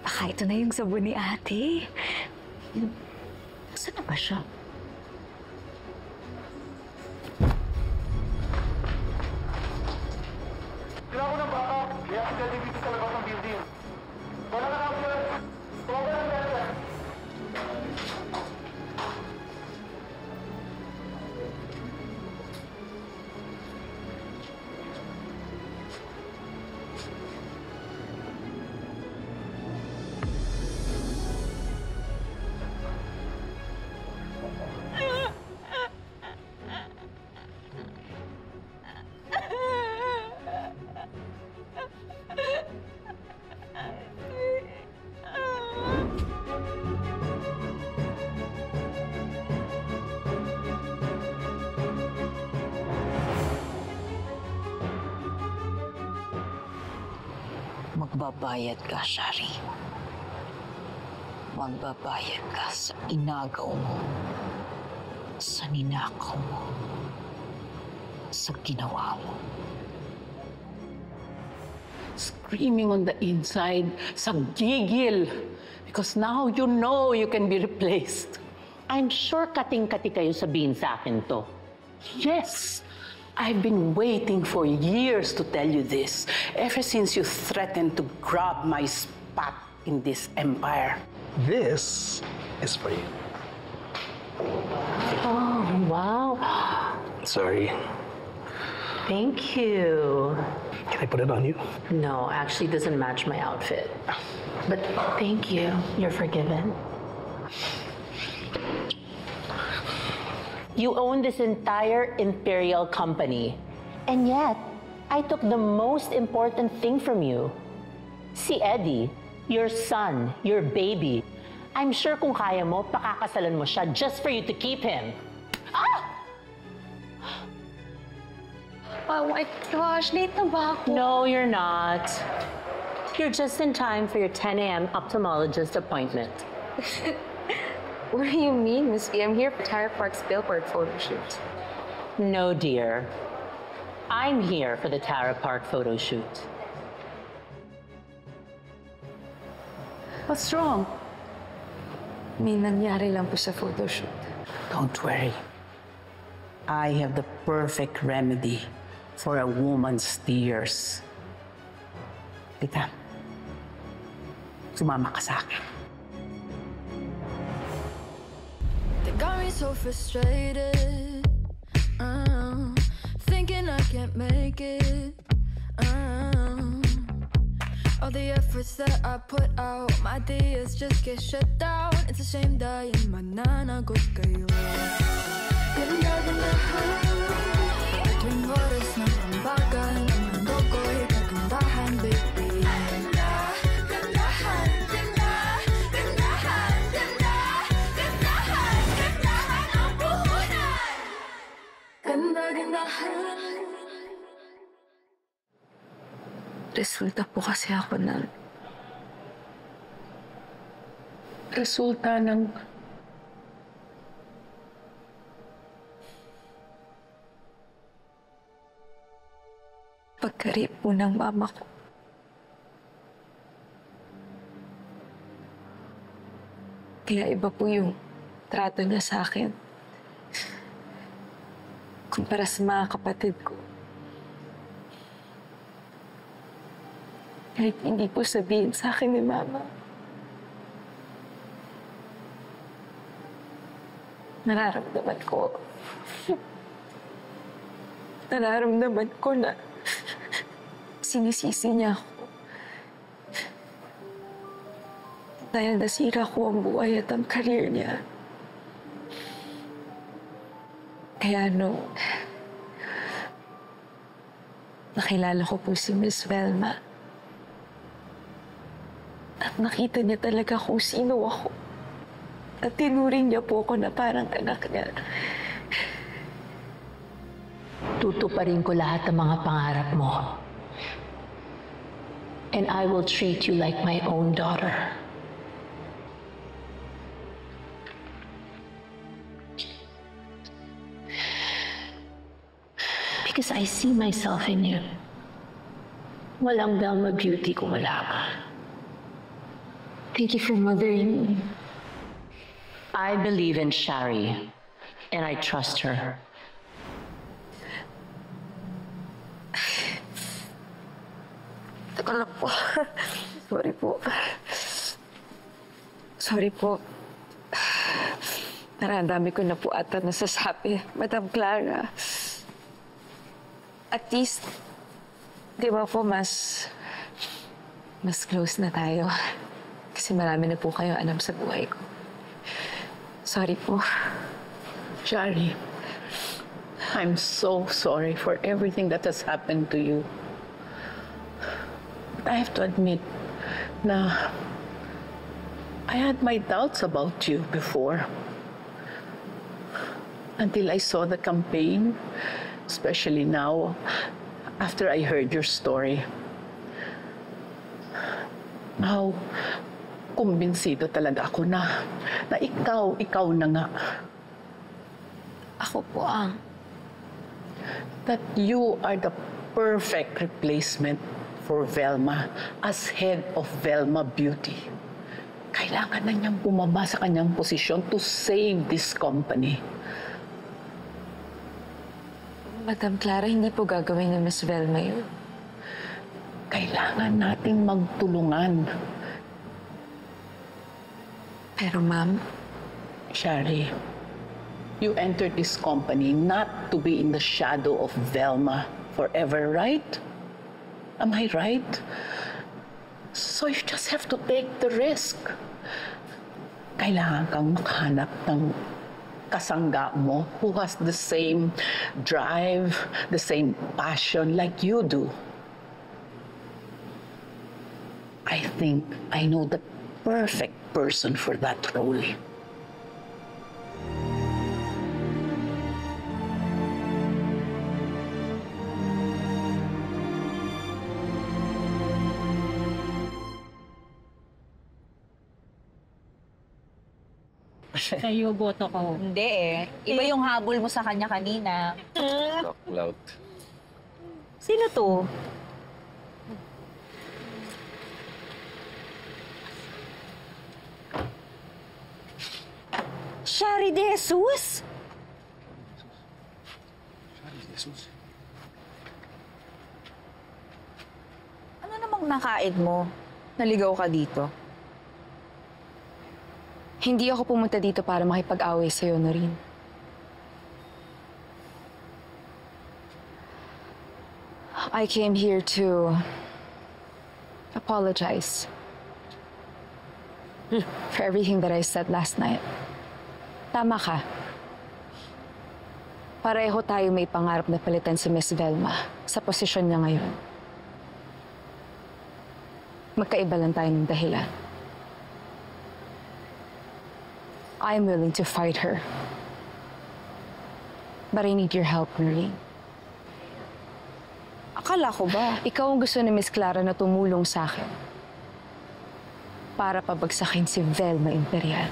Baka ito na yung sabon ni ate. Saan na ba siya? Kailangan ko ng baka. Kaya sila dito sa labas ng building. Wala ka na ako dyan. Tumawa ng bata. Magbabayad ka, Shari. Magbabayad ka sa inagaw mo, sa ninakaw mo, sa ginawa mo. Screaming on the inside, sa gigil. Because now you know you can be replaced. I'm sure kating-kati kayo sabihin sa akin to. Yes! I've been waiting for years to tell you this, ever since you threatened to grab my spot in this empire. This is for you. Oh, wow. Sorry. Thank you. Can I put it on you? No, actually it doesn't match my outfit. But thank you. You're forgiven. You own this entire imperial company. And yet, I took the most important thing from you. Si Eddie, your son, your baby. I'm sure kung kaya mo, pakakasalan mo siya just for you to keep him. Ah! Oh my gosh, late na ba ako? No, you're not. You're just in time for your 10 a.m. ophthalmologist appointment. What do you mean, Miss B? I'm here for Tara Park's billboard photo shoot. No, dear. I'm here for the Tara Park photo shoot. What's wrong? May nangyari lang po sa photo shoot. Don't worry. I have the perfect remedy for a woman's tears. Tita, sumama ka sa akin. They got me so frustrated, thinking I can't make it. All the efforts that I put out, my ideas just get shut down. It's a shame dying, mananagot kayo. Ganda-gandahan, tuwing oras ng pambagan, ang mundo ko'y kagandahan, baby. Resulta po kasi ako ng... Resulta ng... pagka-rape po ng mama ko. Kaya iba po yung trato niya sa akin. Kumpara sa mga kapatid ko. Kahit hindi po sabihin sa akin ni Mama. Nararamdaman ko. Nararamdaman ko na sinisisi niya ako. Dahil nasira ko ang buhay at ang career niya. Kaya nakilala ko po si Miss Velma. At nakita niya talaga kung sino ako. At tinuring niya po ako na parang anak niya. Tutuparin ko lahat ng mga pangarap mo. And I will treat you like my own daughter. Because I see myself in you. Walang Velma Beauty kung wala ka. Thank you for mothering me. I believe in Shari, and I trust her. Teka lang po. Sorry po. Sorry po. Narandami ko na po ata nasasabi, Madam Clara. At least, di ba po, mas close na tayo. Kasi marami na po kayong alam sa buhay ko. Sorry po. Shari, I'm so sorry for everything that has happened to you. I have to admit na I had my doubts about you before. Until I saw the campaign, especially now, after I heard your story. Now, kumbinsido talaga ako na ikaw na nga. Ako po ang... That you are the perfect replacement for Velma as head of Velma Beauty. Kailangan na niyang bumaba sa kanyang posisyon to save this company. Madam Clara, hindi po gagawin ni Miss Velma yun. Kailangan nating magtulungan. Pero ma'am, Shari, you entered this company not to be in the shadow of Velma forever, right? Am I right? So you just have to take the risk. Kailangan kang makahanap ng kasangga mo who has the same drive, the same passion like you do. I think I know the perfect person for that role. Sa'yo, boto ko. Hindi eh. Iba yung habol mo sa kanya kanina. Talk loud. Sino to? Shari de Jesus? Jesus. Ano namang nakaid mo? Naligaw ka dito? hindi ako pumunta dito para makipag-away sa'yo, Noreen. I came here to apologize for everything that I said last night. Tama ka. Pareho tayo may pangarap na palitan si Miss Velma sa posisyon niya ngayon. Magkaiba lang tayo ng dahilan. I'm willing to fight her. But I need your help, Noreen. Akala ko ba? Ikaw ang gusto ni Miss Clara na tumulong sa akin para pabagsakin si Velma Imperial.